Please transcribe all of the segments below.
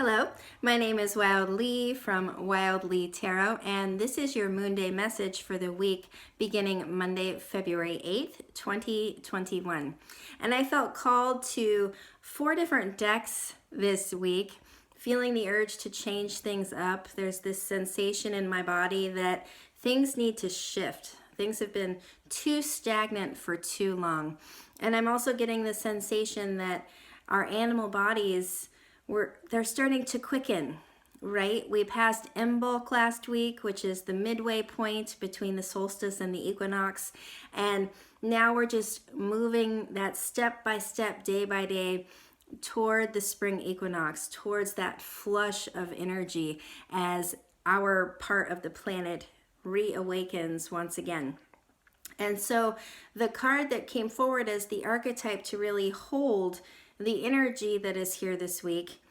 Hello, my name is Wild Lee from Wild Lee Tarot, and this is your Moonday message for the week beginning Monday, February 8th, 2021. And I felt called to 4 different decks this week, feeling the urge to change things up. There's this sensation in my body that things need to shift. Things have been too stagnant for too long. And I'm also getting the sensation that our animal bodies they're starting to quicken, right? We passed Imbolc last week, which is the midway point between the solstice and the equinox. And now we're just moving that step by step, day by day, toward the spring equinox, towards that flush of energy as our part of the planet reawakens once again. And so the card that came forward as the archetype to really hold the energy that is here this week,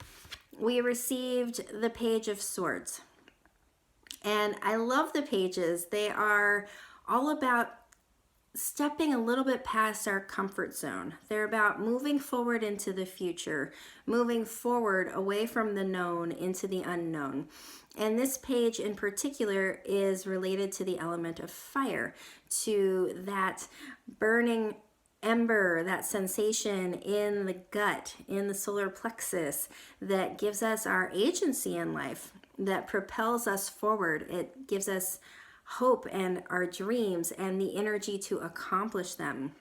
we received the Page of Swords. And I love the pages. They are all about stepping a little bit past our comfort zone. They're about moving forward into the future, moving forward away from the known into the unknown. And this page in particular is related to the element of fire, to that burning ember, that sensation in the gut, in the solar plexus that gives us our agency in life, that propels us forward. It gives us hope and our dreams and the energy to accomplish them.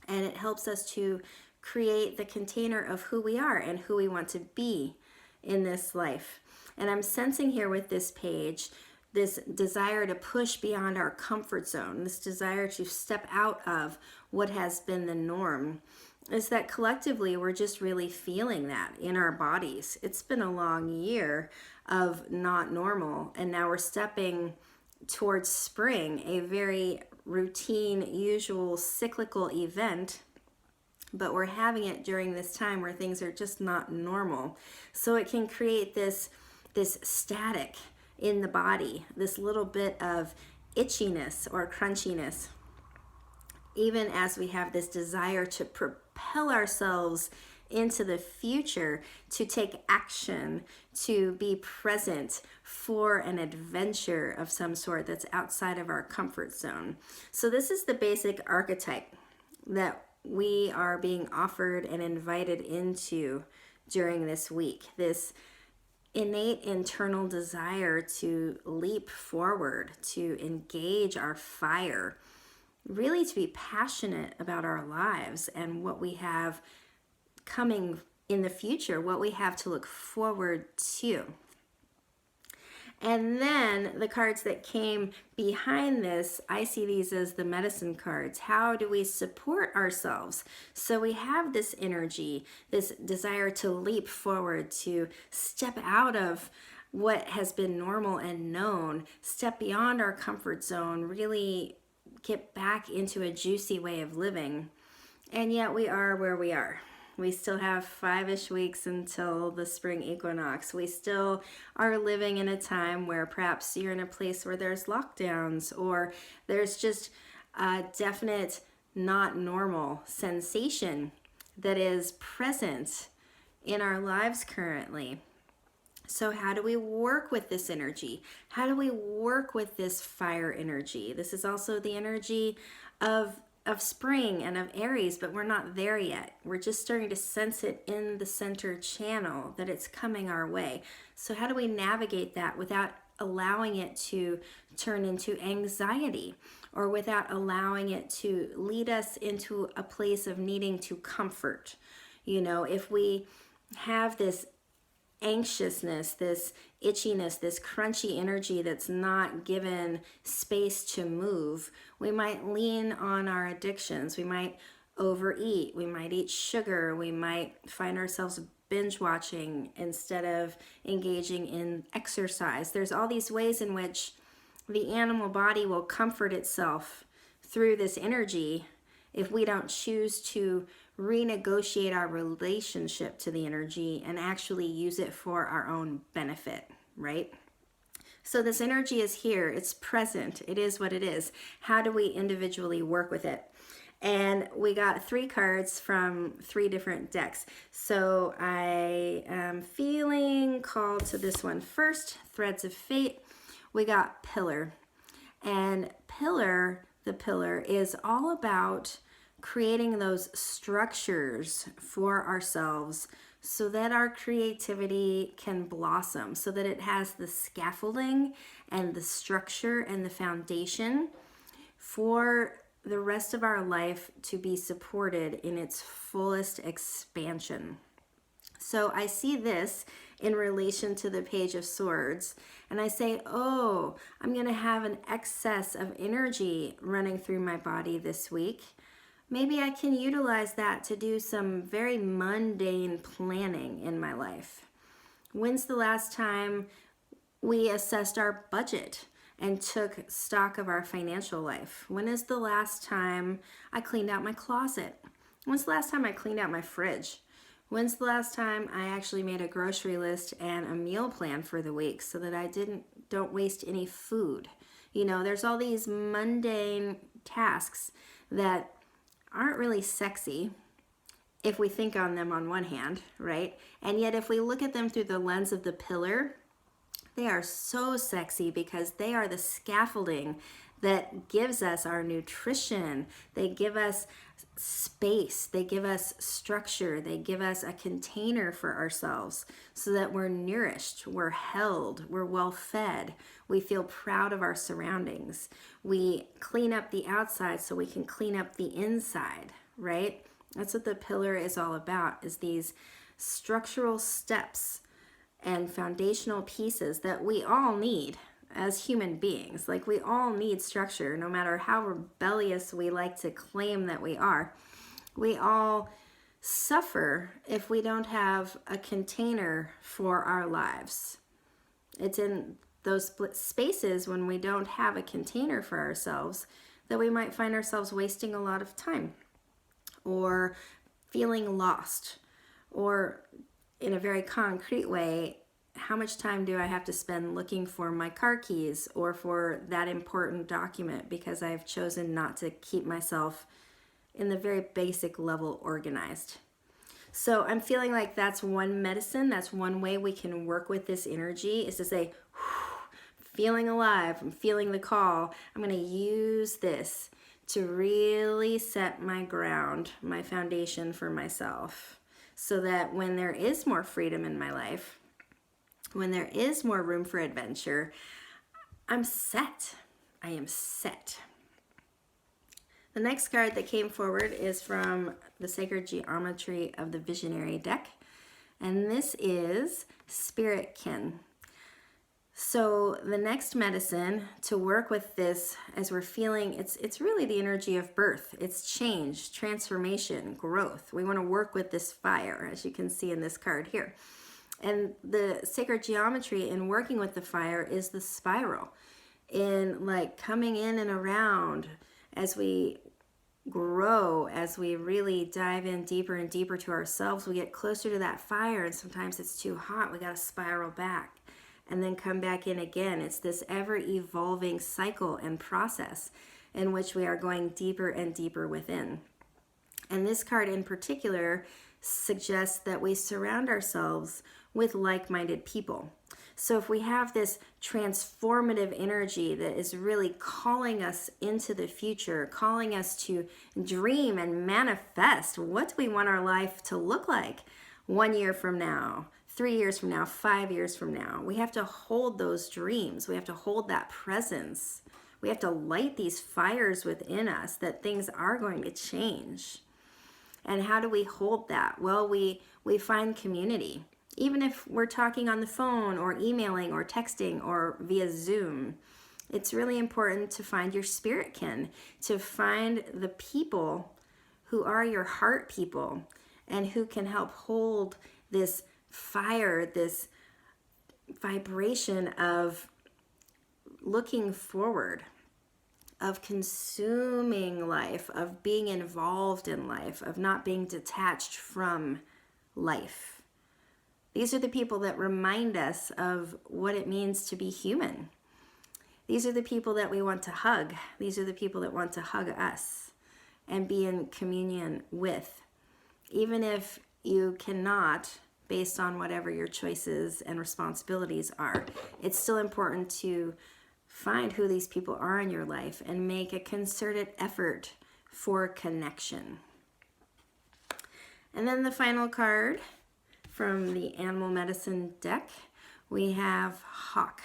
And it helps us to create the container of who we are and who we want to be in this life. And I'm sensing here with this page this desire to push beyond our comfort zone, this desire to step out of what has been the norm, is that collectively we're just really feeling that in our bodies. It's been a long year of not normal, and now we're stepping towards spring, a very routine, usual, cyclical event, but we're having it during this time where things are just not normal. So it can create this static in the body, this little bit of itchiness or crunchiness, even as we have this desire to propel ourselves into the future, to take action, to be present for an adventure of some sort that's outside of our comfort zone. So this is the basic archetype that we are being offered and invited into during this week. This innate internal desire to leap forward, to engage our fire, really to be passionate about our lives and what we have coming in the future, what we have to look forward to. And then the cards that came behind this, I see these as the medicine cards. How do we support ourselves? So we have this energy, this desire to leap forward, to step out of what has been normal and known, step beyond our comfort zone, really get back into a juicy way of living. And yet we are where we are. We still have 5-ish weeks until the spring equinox. We still are living in a time where perhaps you're in a place where there's lockdowns, or there's just a definite not normal sensation that is present in our lives currently. So how do we work with this energy? How do we work with this fire energy? This is also the energy of spring and of Aries, but we're not there yet. We're just starting to sense it in the center channel that it's coming our way. So how do we navigate that without allowing it to turn into anxiety, or without allowing it to lead us into a place of needing to comfort? You know, if we have this anxiousness, this itchiness, this crunchy energy that's not given space to move, we might lean on our addictions. We might overeat. We might eat sugar. We might find ourselves binge watching instead of engaging in exercise. There's all these ways in which the animal body will comfort itself through this energy if we don't choose to renegotiate our relationship to the energy and actually use it for our own benefit, right? So this energy is here, it's present, it is what it is. How do we individually work with it? And we got 3 cards from 3 different decks. So I am feeling feeling called to this one first, Threads of Fate. We got Pillar. And the pillar is all about creating those structures for ourselves so that our creativity can blossom, so that it has the scaffolding and the structure and the foundation for the rest of our life to be supported in its fullest expansion. So I see this in relation to the Page of Swords, and I say, oh, I'm going to have an excess of energy running through my body this week. Maybe I can utilize that to do some very mundane planning in my life. When's the last time we assessed our budget and took stock of our financial life? When is the last time I cleaned out my closet? When's the last time I cleaned out my fridge? When's the last time I actually made a grocery list and a meal plan for the week so that I don't waste any food? You know, there's all these mundane tasks that aren't really sexy if we think on them on one hand, right? And yet if we look at them through the lens of the pillar, they are so sexy because they are the scaffolding that gives us our nutrition. They give us space, they give us structure, they give us a container for ourselves so that we're nourished, we're held, we're well fed, we feel proud of our surroundings. We clean up the outside so we can clean up the inside, right? That's what the pillar is all about, is these structural steps and foundational pieces that we all need as human beings. Like, we all need structure, no matter how rebellious we like to claim that we are. We all suffer if we don't have a container for our lives. It's in those split spaces when we don't have a container for ourselves that we might find ourselves wasting a lot of time, or feeling lost, or in a very concrete way, how much time do I have to spend looking for my car keys or for that important document because I've chosen not to keep myself in the very basic level organized. So I'm feeling like that's one medicine, that's one way we can work with this energy, is to say, feeling alive, I'm feeling the call. I'm going to use this to really set my ground, my foundation for myself, so that when there is more freedom in my life, when there is more room for adventure, I'm set. I am set. The next card that came forward is from the Sacred Geometry of the Visionary deck, and this is Spirit Kin. So the next medicine to work with this, as we're feeling, it's really the energy of birth. It's change, transformation, growth. We want to work with this fire, as you can see in this card here. And the sacred geometry in working with the fire is the spiral, in like coming in and around as we grow, as we really dive in deeper and deeper to ourselves. We get closer to that fire, and sometimes it's too hot. We got to spiral back and then come back in again. It's this ever-evolving cycle and process in which we are going deeper and deeper within. And this card in particular suggests that we surround ourselves with like-minded people. So if we have this transformative energy that is really calling us into the future, calling us to dream and manifest, what do we want our life to look like 1 year from now, 3 years from now, 5 years from now? We have to hold those dreams. We have to hold that presence. We have to light these fires within us that things are going to change. And how do we hold that? Well, we find community. Even if we're talking on the phone or emailing or texting or via Zoom, it's really important to find your spirit kin, to find the people who are your heart people and who can help hold this fire, this vibration of looking forward, of consuming life, of being involved in life, of not being detached from life. These are the people that remind us of what it means to be human. These are the people that we want to hug. These are the people that want to hug us and be in communion with. Even if you cannot based on whatever your choices and responsibilities are. It's still important to find who these people are in your life and make a concerted effort for connection. And then the final card from the Animal Medicine deck, we have Hawk.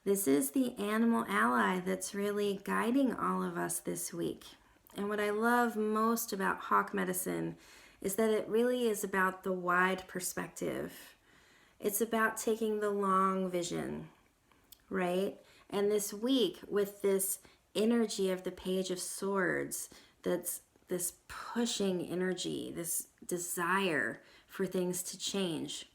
This is the animal ally that's really guiding all of us this week. And what I love most about Hawk Medicine is that it really is about the wide perspective. It's about taking the long vision, right? And this week, with this energy of the Page of Swords, that's this pushing energy, this desire for things to change,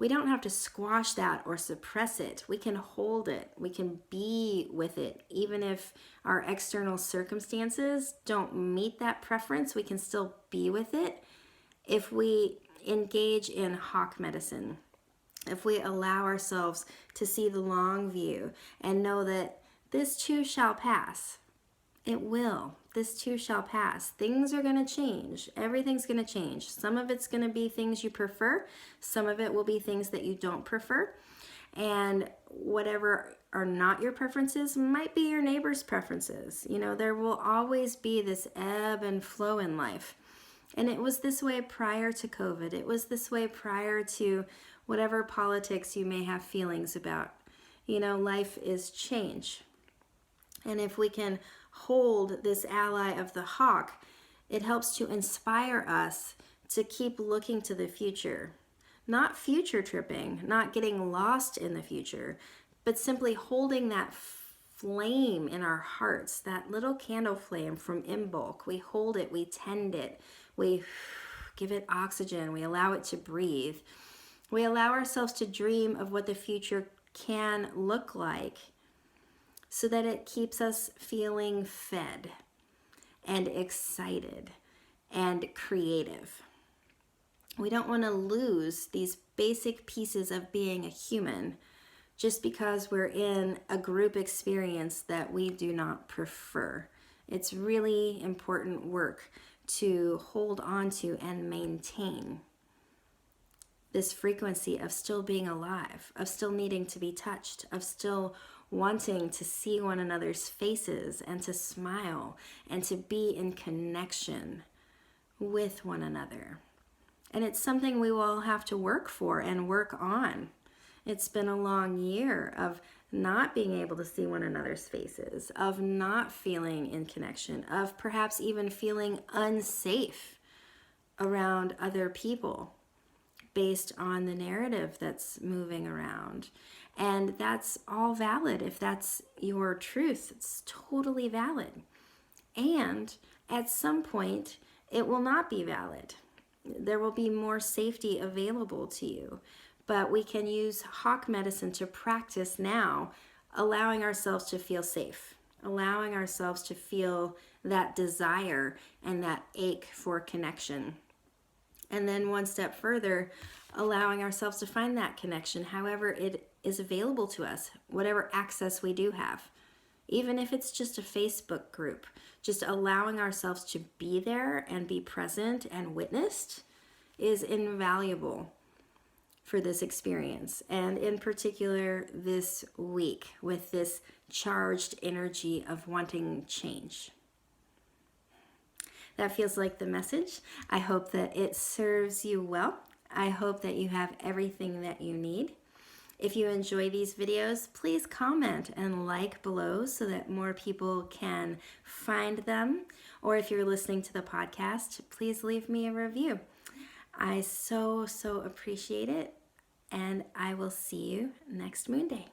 we don't have to squash that or suppress it. We can hold it. We can be with it. Even if our external circumstances don't meet that preference, we can still be with it if we engage in Hawk Medicine. If we allow ourselves to see the long view and know that this too shall pass. It will. This too shall pass. Things are going to change. Everything's going to change. Some of it's going to be things you prefer. Some of it will be things that you don't prefer. And whatever are not your preferences might be your neighbor's preferences. You know, there will always be this ebb and flow in life. And it was this way prior to COVID. It was this way prior to whatever politics you may have feelings about. You know, life is change. And if we can hold this ally of the hawk, it helps to inspire us to keep looking to the future. Not future tripping, not getting lost in the future, but simply holding that flame in our hearts, that little candle flame from Imbolc. We hold it, we tend it, we give it oxygen, we allow it to breathe. We allow ourselves to dream of what the future can look like so that it keeps us feeling fed and excited and creative. We don't want to lose these basic pieces of being a human just because we're in a group experience that we do not prefer. It's really important work to hold on to and maintain this frequency of still being alive, of still needing to be touched, of still wanting to see one another's faces and to smile and to be in connection with one another. And it's something we will all have to work for and work on. It's been a long year of not being able to see one another's faces, of not feeling in connection, of perhaps even feeling unsafe around other people based on the narrative that's moving around. And that's all valid. If that's your truth, it's totally valid. And at some point, it will not be valid. There will be more safety available to you. But we can use Hawk Medicine to practice now, allowing ourselves to feel safe, allowing ourselves to feel that desire and that ache for connection. And then one step further, allowing ourselves to find that connection, however it is available to us, whatever access we do have. Even if it's just a Facebook group, just allowing ourselves to be there and be present and witnessed is invaluable for this experience. And in particular this week with this charged energy of wanting change. That feels like the message. I hope that it serves you well. I hope that you have everything that you need. If you enjoy these videos, please comment and like below so that more people can find them. Or if you're listening to the podcast, please leave me a review. I so appreciate it, and I will see you next Moonday.